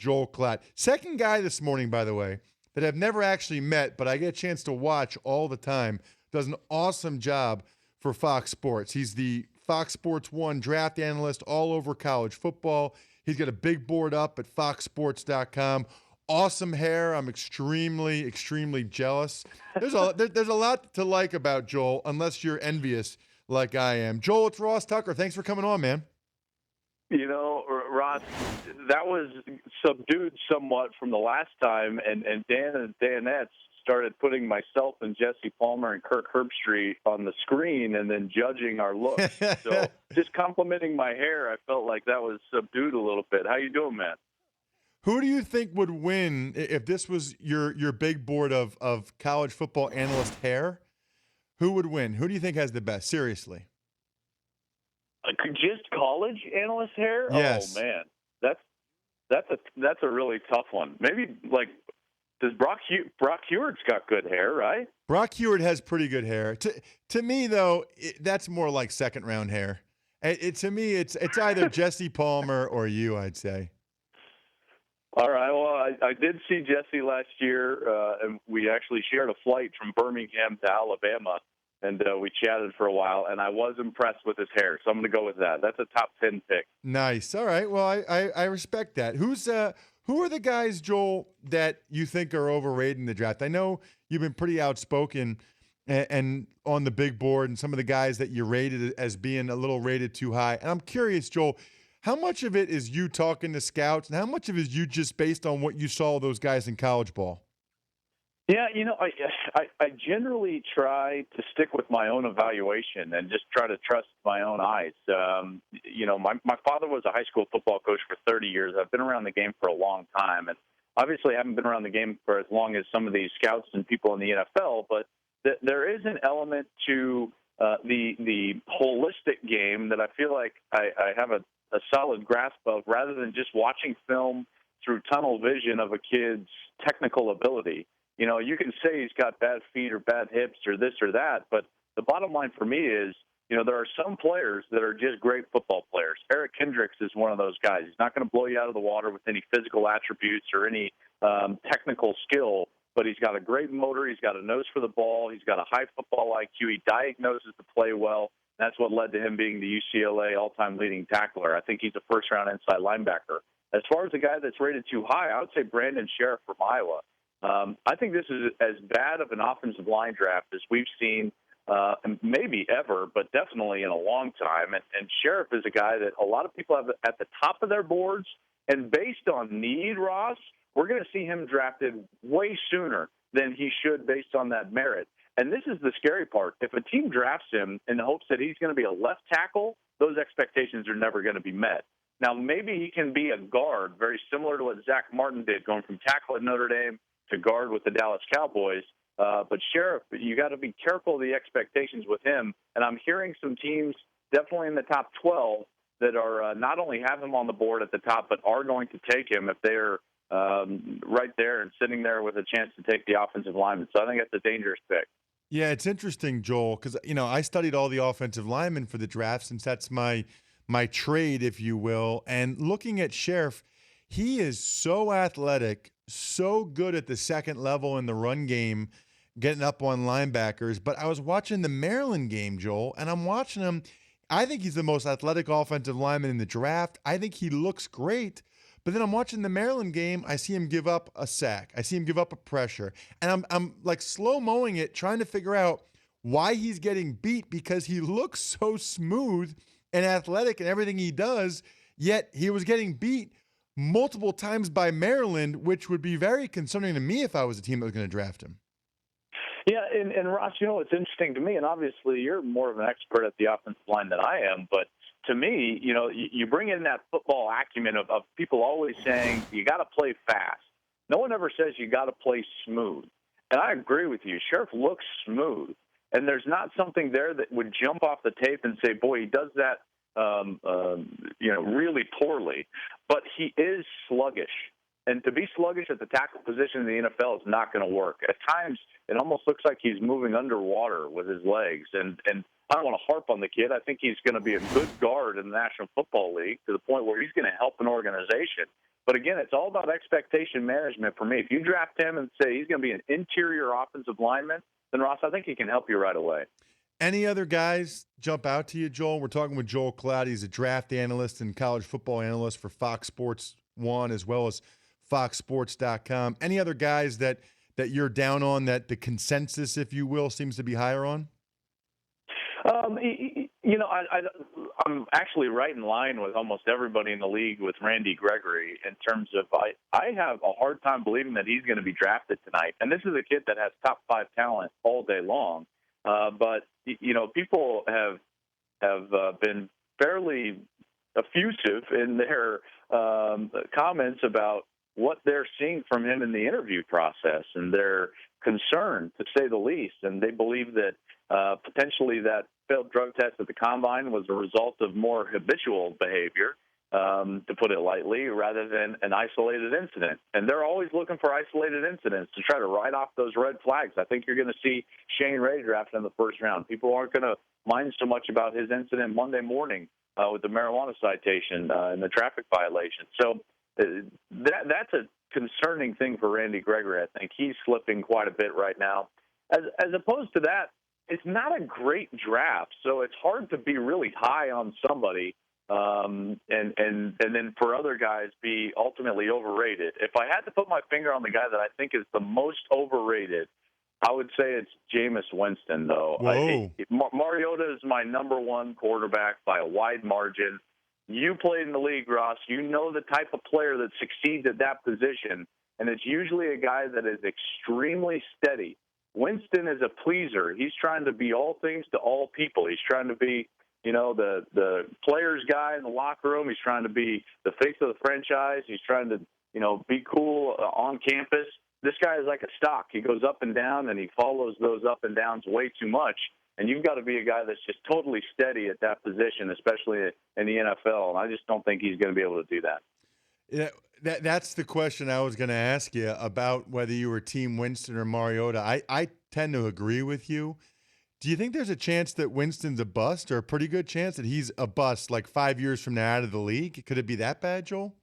Joel Klatt. Second guy this morning, by the way, that I've never actually met, but I get a chance to watch all the time. Does an awesome job for Fox Sports. He's the Fox Sports 1 draft analyst all over college football. He's got a big board up at foxsports.com. Awesome hair. I'm extremely, extremely jealous. There's a lot to like about Joel, unless you're envious like I am. Joel, it's Ross Tucker. Thanks for coming on, man. You know, Ross, that was subdued somewhat from the last time, and Dan and Danettes started putting myself and Jesse Palmer and Kirk Herbstreit on the screen and then judging our looks. So just complimenting my hair, I felt like that was subdued a little bit. How you doing, man? Who do you think would win if this was your big board of college football analyst hair? Who would win? Who do you think has the best? Seriously. Just college analyst hair? Yes. Oh man, that's a really tough one. Maybe like does Brock Hewitt's got good hair, right? Brock Hewitt has pretty good hair. To me though, that's more like second round hair. To me, it's either Jesse Palmer or you, I'd say. All right. Well, I did see Jesse last year, and we actually shared a flight from Birmingham to Alabama. And we chatted for a while, and I was impressed with his hair. So I'm going to go with that. That's a top 10 pick. Nice. All right. Well, I respect that. Who are the guys, Joel, that you think are overrated in the draft? I know you've been pretty outspoken and on the big board, and some of the guys that you rated as being a little rated too high. And I'm curious, Joel, how much of it is you talking to scouts, and how much of it is you just based on what you saw those guys in college ball? Yeah, you know, I generally try to stick with my own evaluation and just try to trust my own eyes. You know, my father was a high school football coach for 30 years. I've been around the game for a long time, and obviously I haven't been around the game for as long as some of these scouts and people in the NFL, but there is an element to the holistic game that I feel like I have a solid grasp of rather than just watching film through tunnel vision of a kid's technical ability. You know, you can say he's got bad feet or bad hips or this or that, but the bottom line for me is, you know, there are some players that are just great football players. Eric Kendricks is one of those guys. He's not going to blow you out of the water with any physical attributes or any technical skill, but he's got a great motor. He's got a nose for the ball. He's got a high football IQ. He diagnoses the play well. That's what led to him being the UCLA all-time leading tackler. I think he's a first-round inside linebacker. As far as the guy that's rated too high, I would say Brandon Scherff from Iowa. I think this is as bad of an offensive line draft as we've seen maybe ever, but definitely in a long time. And Scherff is a guy that a lot of people have at the top of their boards. And based on need, Ross, we're going to see him drafted way sooner than he should based on that merit. And this is the scary part. If a team drafts him in the hopes that he's going to be a left tackle, those expectations are never going to be met. Now, maybe he can be a guard, very similar to what Zach Martin did, going from tackle at Notre Dame to guard with the Dallas Cowboys. But Scherff, you got to be careful of the expectations with him. And I'm hearing some teams definitely in the top 12 that are not only have him on the board at the top, but are going to take him if they're right there and sitting there with a chance to take the offensive lineman. So I think that's a dangerous pick. Yeah, it's interesting, Joel, because, you know, I studied all the offensive linemen for the draft since that's my trade, if you will. And looking at Scherff, he is so athletic, so good at the second level in the run game, getting up on linebackers. But I was watching the Maryland game, Joel, and I'm watching him. I think he's the most athletic offensive lineman in the draft. I think he looks great. But then I'm watching the Maryland game. I see him give up a sack. I see him give up a pressure. And I'm like slow-moing it, trying to figure out why he's getting beat, because he looks so smooth and athletic in everything he does, yet he was getting beat multiple times by Maryland, which would be very concerning to me if I was a team that was going to draft him. Yeah, and Ross, you know, it's interesting to me, and obviously you're more of an expert at the offensive line than I am, but to me, you know, you bring in that football acumen of people always saying you got to play fast. No one ever says you got to play smooth. And I agree with you. Scherff looks smooth. And there's not something there that would jump off the tape and say, boy, he does that really poorly. But he is sluggish. And to be sluggish at the tackle position in the NFL is not going to work. At times, it almost looks like he's moving underwater with his legs. And I don't want to harp on the kid. I think he's going to be a good guard in the National Football League to the point where he's going to help an organization. But again, it's all about expectation management for me. If you draft him and say he's going to be an interior offensive lineman, then Ross, I think he can help you right away. Any other guys jump out to you, Joel? We're talking with Joel Klatt. He's a draft analyst and college football analyst for Fox Sports 1 as well as foxsports.com. Any other guys that you're down on, that the consensus, if you will, seems to be higher on? I'm actually right in line with almost everybody in the league with Randy Gregory in terms of I have a hard time believing that he's going to be drafted tonight. And this is a kid that has top 5 talent all day long. But people have been fairly effusive in their comments about what they're seeing from him in the interview process, and they're concerned, to say the least. And they believe that potentially that failed drug test at the combine was a result of more habitual behavior, to put it lightly, rather than an isolated incident. And they're always looking for isolated incidents to try to write off those red flags. I think you're going to see Shane Ray drafted in the first round. People aren't going to mind so much about his incident Monday morning with the marijuana citation and the traffic violation. So that's a concerning thing for Randy Gregory. I think he's slipping quite a bit right now. As opposed to that, it's not a great draft, so it's hard to be really high on somebody and then for other guys be ultimately overrated. If I had to put my finger on the guy that I think is the most overrated, I would say it's Jameis Winston, though. Mariota is my number 1 quarterback by a wide margin. You played in the league, Ross. You know the type of player that succeeds at that position, and it's usually a guy that is extremely steady. Winston is a pleaser. He's trying to be all things to all people. He's trying to be, the players guy in the locker room. He's trying to be the face of the franchise. He's trying to, be cool on campus. This guy is like a stock. He goes up and down, and he follows those up and downs way too much. And you've got to be a guy that's just totally steady at that position, especially in the NFL. And I just don't think he's going to be able to do that. Yeah, that's the question I was going to ask you about whether you were Team Winston or Mariota. I tend to agree with you. Do you think there's a chance that Winston's a bust, or a pretty good chance that he's a bust like 5 years from now out of the league? Could it be that bad, Joel?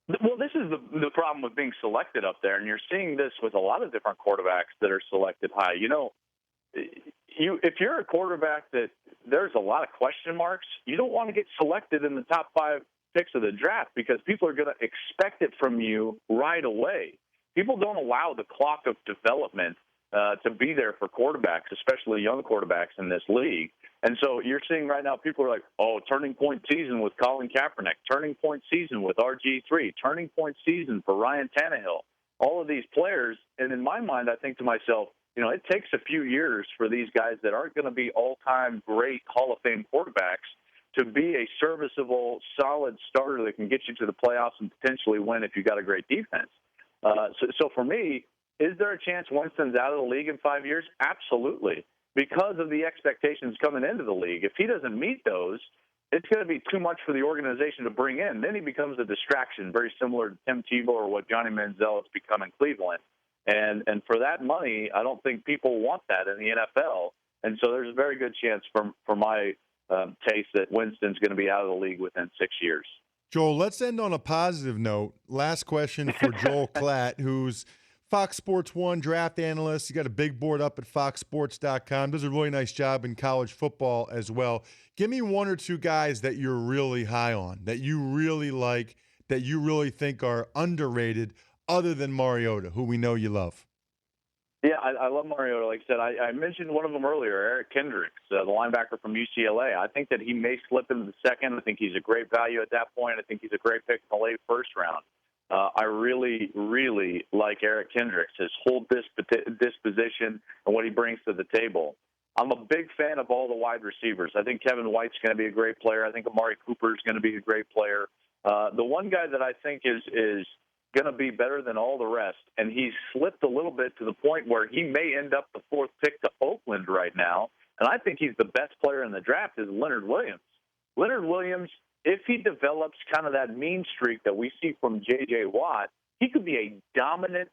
Well, this is the problem with being selected up there, and you're seeing this with a lot of different quarterbacks that are selected high. If you're a quarterback that there's a lot of question marks, you don't want to get selected in the top 5 picks of the draft because people are going to expect it from you right away. People don't allow the clock of development to be there for quarterbacks, especially young quarterbacks in this league. And so you're seeing right now people are like, turning point season with Colin Kaepernick, turning point season with RG3, turning point season for Ryan Tannehill, all of these players. And in my mind, I think to myself, it takes a few years for these guys that aren't going to be all-time great Hall of Fame quarterbacks to be a serviceable, solid starter that can get you to the playoffs and potentially win if you got a great defense. So for me, is there a chance Winston's out of the league in 5 years? Absolutely, because of the expectations coming into the league. If he doesn't meet those, it's going to be too much for the organization to bring in. Then he becomes a distraction, very similar to Tim Tebow or what Johnny Manziel has become in Cleveland. And for that money, I don't think people want that in the NFL. And so there's a very good chance for my taste that Winston's going to be out of the league within 6 years. Joel, let's end on a positive note. Last question for Joel Klatt, who's Fox Sports 1 draft analyst. You got a big board up at foxsports.com. Does a really nice job in college football as well. Give me 1 or 2 guys that you're really high on, that you really like, that you really think are underrated, other than Mariota, who we know you love. Yeah, I love Mariota. Like I said, I mentioned one of them earlier, Eric Kendricks, the linebacker from UCLA. I think that he may slip into the second. I think he's a great value at that point. I think he's a great pick in the late first round. I really, really like Eric Kendricks, his whole disposition and what he brings to the table. I'm a big fan of all the wide receivers. I think Kevin White's going to be a great player. I think Amari Cooper is going to be a great player. The one guy that I think is going to be better than all the rest, and he's slipped a little bit to the point where he may end up the 4th pick to Oakland right now, and I think he's the best player in the draft, is Leonard Williams. Leonard Williams, if he develops kind of that mean streak that we see from J.J. Watt, he could be a dominant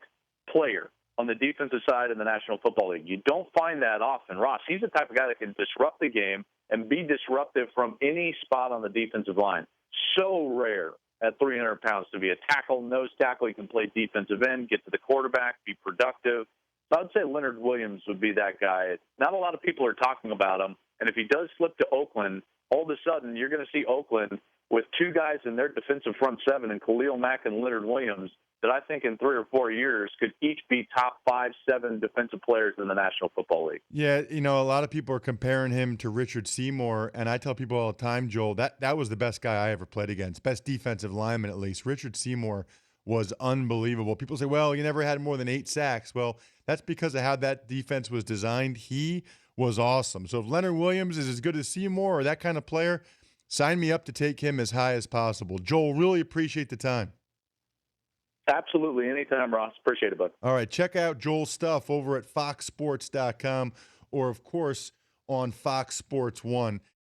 player on the defensive side in the National Football League. You don't find that often. Ross, he's the type of guy that can disrupt the game and be disruptive from any spot on the defensive line. So rare at 300 pounds to be a tackle, nose tackle. He can play defensive end, get to the quarterback, be productive. So I'd say Leonard Williams would be that guy. Not a lot of people are talking about him. And if he does slip to Oakland, all of a sudden you're going to see Oakland with two guys in their defensive front seven, and Khalil Mack and Leonard Williams, that I think in 3 or 4 years could each be top 5, 7 defensive players in the National Football League. Yeah, a lot of people are comparing him to Richard Seymour, and I tell people all the time, Joel, that was the best guy I ever played against, best defensive lineman at least. Richard Seymour was unbelievable. People say, well, you never had more than 8 sacks. Well, that's because of how that defense was designed. He was awesome. So if Leonard Williams is as good as Seymour or that kind of player, sign me up to take him as high as possible. Joel, really appreciate the time. Absolutely. Anytime, Ross. Appreciate it, bud. All right. Check out Joel's stuff over at foxsports.com or, of course, on Fox Sports 1.